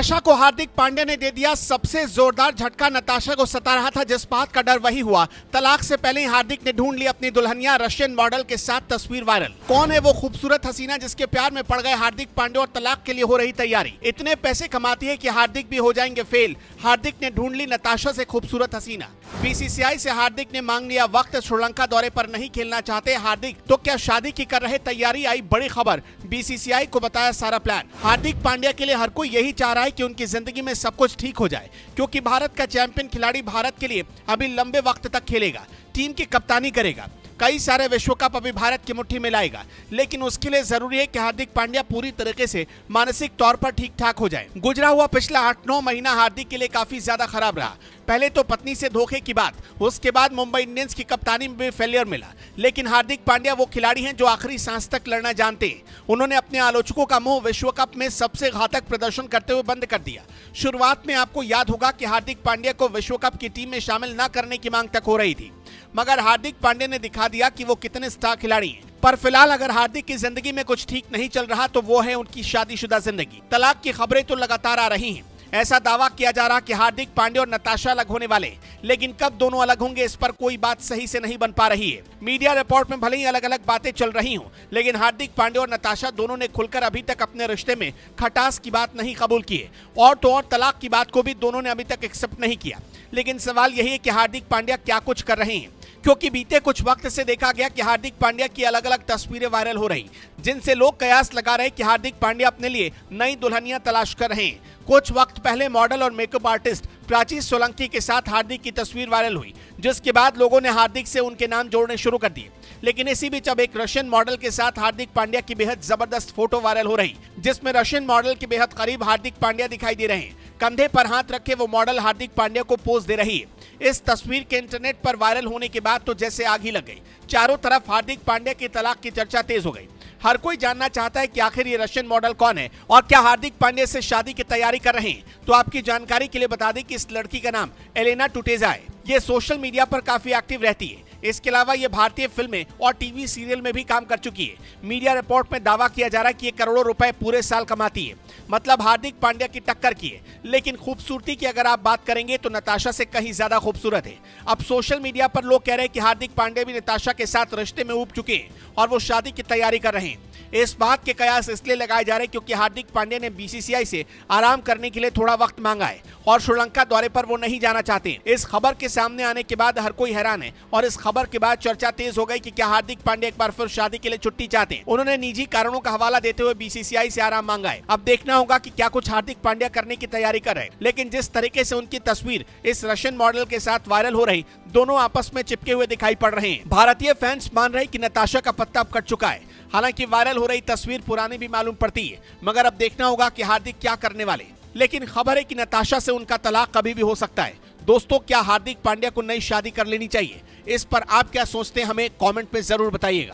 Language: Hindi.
नताशा को हार्दिक पांड्या ने दे दिया सबसे जोरदार झटका। नताशा को सता रहा था जिस बात का डर, वही हुआ। तलाक से पहले ही हार्दिक ने ढूंढ ली अपनी दुल्हनिया। रशियन मॉडल के साथ तस्वीर वायरल। कौन है वो खूबसूरत हसीना जिसके प्यार में पड़ गए हार्दिक पांड्या और तलाक के लिए हो रही तैयारी? इतने पैसे कमाती है कि हार्दिक भी हो जाएंगे फेल। हार्दिक ने ढूंढ ली नताशा से खूबसूरत हसीना। बीसीसीआई से हार्दिक ने मांग लिया वक्त। श्रीलंका दौरे पर नहीं खेलना चाहते हार्दिक, तो क्या शादी की कर रहे तैयारी? आई बड़ी खबर, बीसीसीआई को बताया सारा प्लान। हार्दिक पांड्या के लिए हर कोई यही चाह रहा है कि उनकी जिंदगी में सब कुछ ठीक हो जाए, क्योंकि भारत का चैंपियन खिलाड़ी भारत के लिए अभी लंबे वक्त तक खेलेगा, टीम की कप्तानी करेगा, कई सारे विश्व कप अभी भारत की मुट्ठी में लाएगा। लेकिन उसके लिए जरूरी है कि हार्दिक पांड्या पूरी तरीके से मानसिक तौर पर ठीक ठाक हो जाए। गुजरा हुआ पिछला 8-9 महीना हार्दिक के लिए काफी ज्यादा खराब रहा। पहले तो पत्नी से धोखे की बात, उसके बाद मुंबई इंडियंस की कप्तानी में भी फेलियर मिला। लेकिन हार्दिक पांड्या वो खिलाड़ी हैं जो आखिरी सांस तक लड़ना जानते हैं। उन्होंने अपने आलोचकों का मुंह विश्व कप में सबसे घातक प्रदर्शन करते हुए बंद कर दिया। शुरुआत में आपको याद होगा कि हार्दिक पांड्या को विश्व कप की टीम में शामिल न करने की मांग तक हो रही थी, मगर हार्दिक पांड्या ने दिखा दिया कि वो कितने स्टार खिलाड़ी हैं। पर फिलहाल अगर हार्दिक की जिंदगी में कुछ ठीक नहीं चल रहा तो वो है उनकी शादीशुदा जिंदगी। तलाक की खबरें तो लगातार आ रही हैं। ऐसा दावा किया जा रहा कि हार्दिक पांड्या और नताशा अलग होने वाले, लेकिन कब दोनों अलग होंगे इस पर कोई बात सही से नहीं बन पा रही है। मीडिया रिपोर्ट में भले ही अलग अलग बातें चल रही हों, लेकिन हार्दिक पांड्या और नताशा दोनों ने खुलकर अभी तक अपने रिश्ते में खटास की बात नहीं कबूल की है। और तो और तलाक की बात को भी दोनों ने अभी तक एक्सेप्ट नहीं किया। लेकिन सवाल यही है कि हार्दिक पांड्या क्या कुछ कर रहे हैं, क्योंकि बीते कुछ वक्त से देखा गया कि हार्दिक पांड्या की अलग अलग तस्वीरें वायरल हो रही, जिनसे लोग कयास लगा रहे कि हार्दिक पांड्या अपने लिए नई दुल्हनियां तलाश कर रहे हैं। कुछ वक्त पहले मॉडल और मेकअप आर्टिस्ट प्राची सोलंकी के साथ हार्दिक की तस्वीर वायरल हुई, जिसके बाद लोगों ने हार्दिक से उनके नाम जोड़ने शुरू कर दिए। लेकिन इसी बीच अब एक रशियन मॉडल के साथ हार्दिक पांड्या की बेहद जबरदस्त फोटो वायरल हो रही, जिसमें रशियन मॉडल के बेहद करीब हार्दिक पांड्या दिखाई दे रहे हैं। कंधे पर हाथ रखे वो मॉडल हार्दिक पांड्या को पोज दे रही है। इस तस्वीर के इंटरनेट पर वायरल होने के बाद तो जैसे आग ही लग गई। चारों तरफ हार्दिक पांड्या की तलाक की चर्चा तेज हो गई। हर कोई जानना चाहता है कि आखिर ये रशियन मॉडल कौन है और क्या हार्दिक पांड्या से शादी की तैयारी कर रहे हैं। तो आपकी जानकारी के लिए बता दें कि इस लड़की का नाम एलेना टुटेजा है। ये सोशल मीडिया पर काफी एक्टिव रहती है। इसके अलावा ये भारतीय फिल्में और टीवी सीरियल में भी काम कर चुकी है। मीडिया रिपोर्ट में दावा किया जा रहा है कि ये करोड़ों रुपए पूरे साल कमाती है, मतलब हार्दिक पांड्या की टक्कर की है। लेकिन खूबसूरती की अगर आप बात करेंगे तो नताशा से कहीं ज्यादा खूबसूरत है। अब सोशल मीडिया पर लोग कह रहे हैं कि हार्दिक पांड्या भी नताशा के साथ रिश्ते में उब चुके हैं और वो शादी की तैयारी कर रहे हैं। इस बात के कयास इसलिए लगाए जा रहे हैं क्योंकि हार्दिक पांड्या ने बीसीसीआई से आराम करने के लिए थोड़ा वक्त मांगा है और श्रीलंका दौरे पर वो नहीं जाना चाहते। इस खबर के सामने आने के बाद हर कोई हैरान है और इस खबर के बाद चर्चा तेज हो गई कि क्या हार्दिक पांड्या एक बार फिर शादी के लिए छुट्टी चाहते हैं। उन्होंने निजी कारणों का हवाला देते हुए बीसीसीआई से आराम मांगा है। अब देखना होगा कि क्या कुछ हार्दिक पांड्या करने की तैयारी कर रहे हैं। लेकिन जिस तरीके से उनकी तस्वीर इस रशियन मॉडल के साथ वायरल हो रही, दोनों आपस में चिपके हुए दिखाई पड़ रहे हैं। भारतीय फैंस मान रहे कि नताशा का पत्ता अब कट चुका है। हालांकि वायरल हो रही तस्वीर पुरानी भी मालूम पड़ती है, मगर अब देखना होगा कि हार्दिक क्या करने वाले। लेकिन खबर है कि नताशा से उनका तलाक कभी भी हो सकता है। दोस्तों, क्या हार्दिक पांड्या को नई शादी कर लेनी चाहिए? इस पर आप क्या सोचते हैं, हमें कमेंट में जरूर बताइएगा।